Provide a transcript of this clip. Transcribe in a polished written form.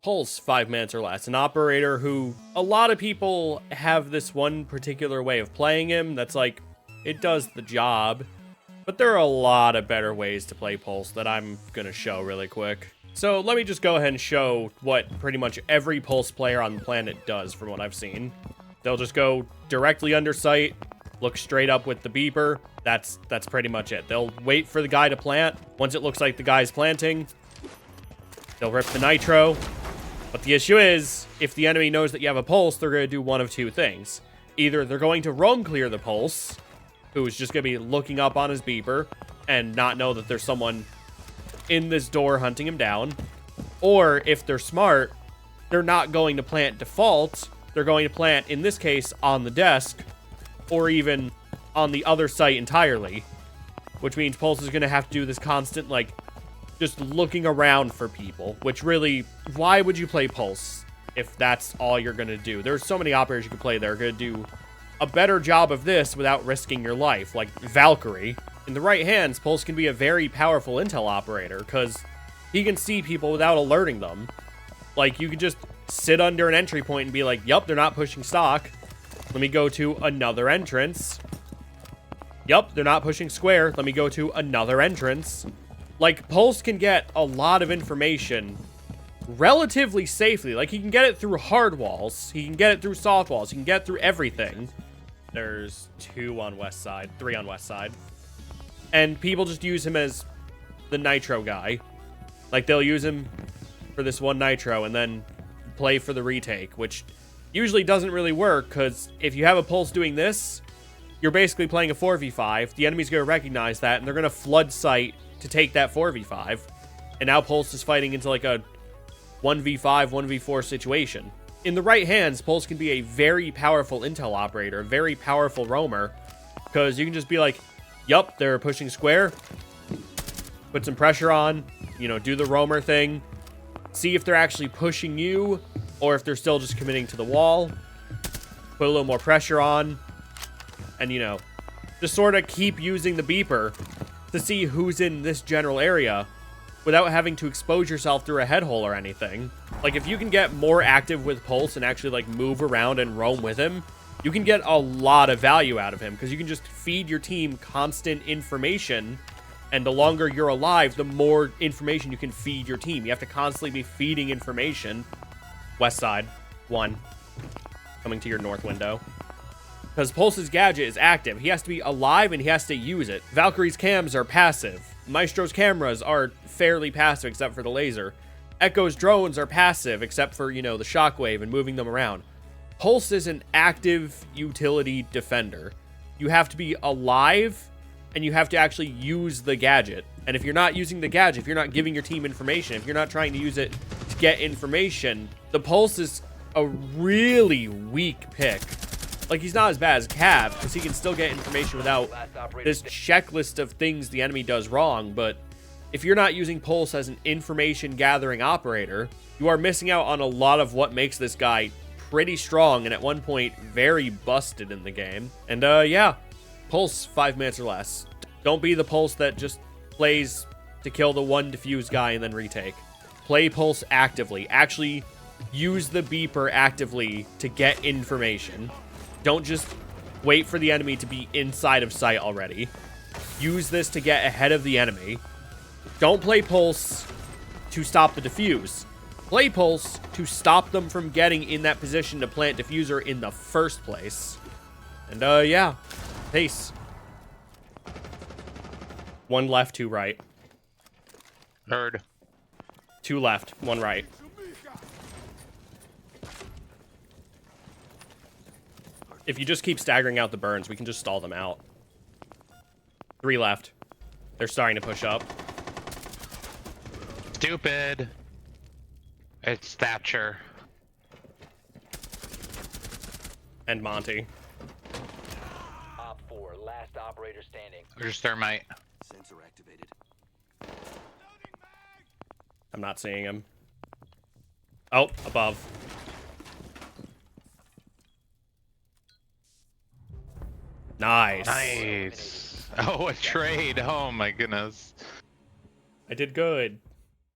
Pulse 5 minutes or less. An operator who a lot of people have this one particular way of playing him that's like, it does the job. But there are a lot of better ways to play Pulse that I'm going to show really quick. So let me just go ahead and show what pretty much every Pulse player on the planet does from what I've seen. They'll just go directly under sight, look straight up with the beeper. That's pretty much it. They'll wait for the guy to plant. Once it looks like the guy's planting, they'll rip the nitro. But the issue is, if the enemy knows that you have a pulse, they're going to do one of two things. Either they're going to roam clear the pulse, who's just going to be looking up on his beeper and not know that there's someone in this door hunting him down. Or if they're smart, they're not going to plant default. They're going to plant, in this case, on the desk, or even on the other site entirely. Which means Pulse is going to have to do this constant, like, just looking around for people, which really, why would you play Pulse if that's all you're going to do? There's so many operators you can play that are going to do a better job of this without risking your life, like Valkyrie. In the right hands, Pulse can be a very powerful intel operator, because he can see people without alerting them. Like, you can just sit under an entry point and be like, yup, they're not pushing stock. Let me go to another entrance. Yup, they're not pushing square. Let me go to another entrance. Like, Pulse can get a lot of information relatively safely. Like, he can get it through hard walls. He can get it through soft walls. He can get it through everything. There's 2 on west side. 3 on west side. And people just use him as the nitro guy. Like, they'll use him for this one nitro and then play for the retake, which usually doesn't really work, because if you have a Pulse doing this, you're basically playing a 4v5. The enemy's going to recognize that, and they're going to flood site to take that 4v5, and now Pulse is fighting into like a 1v5, 1v4 situation. In the right hands, Pulse can be a very powerful intel operator, a very powerful roamer, because you can just be like, yup, they're pushing square, put some pressure on, you know, do the roamer thing, see if they're actually pushing you, or if they're still just committing to the wall, put a little more pressure on, and, you know, just sort of keep using the beeper to see who's in this general area without having to expose yourself through a head hole or anything. Like, if you can get more active with Pulse and actually, like, move around and roam with him, you can get a lot of value out of him, because you can just feed your team constant information, and the longer you're alive, the more information you can feed your team. You have to constantly be feeding information. West side, 1. Coming to your north window. Because Pulse's gadget is active. He has to be alive and he has to use it. Valkyrie's cams are passive. Maestro's cameras are fairly passive except for the laser. Echo's drones are passive except for, you know, the shockwave and moving them around. Pulse is an active utility defender. You have to be alive and you have to actually use the gadget. And if you're not using the gadget, if you're not giving your team information, if you're not trying to use it to get information, the Pulse is a really weak pick. Like, he's not as bad as Cav, because he can still get information without this checklist of things the enemy does wrong, but if you're not using Pulse as an information-gathering operator, you are missing out on a lot of what makes this guy pretty strong, and at one point, very busted in the game. And, yeah, Pulse 5 minutes or less. Don't be the Pulse that just plays to kill the one diffuse guy and then retake. Play Pulse actively. Actually use the beeper actively to get information. Don't just wait for the enemy to be inside of sight already. Use this to get ahead of the enemy. Don't play Pulse to stop the defuse. Play Pulse to stop them from getting in that position to plant diffuser in the first place. And, yeah. Peace. 1 left, 2 right. Heard. 2 left, 1 right. If you just keep staggering out the burns, we can just stall them out. 3 left. They're starting to push up. Stupid. It's Thatcher. And Monty. Op 4, last operator standing. There's Thermite. Sensor activated. I'm not seeing him. Oh, above. Nice. Nice. Oh, a trade. Oh my goodness. I did good.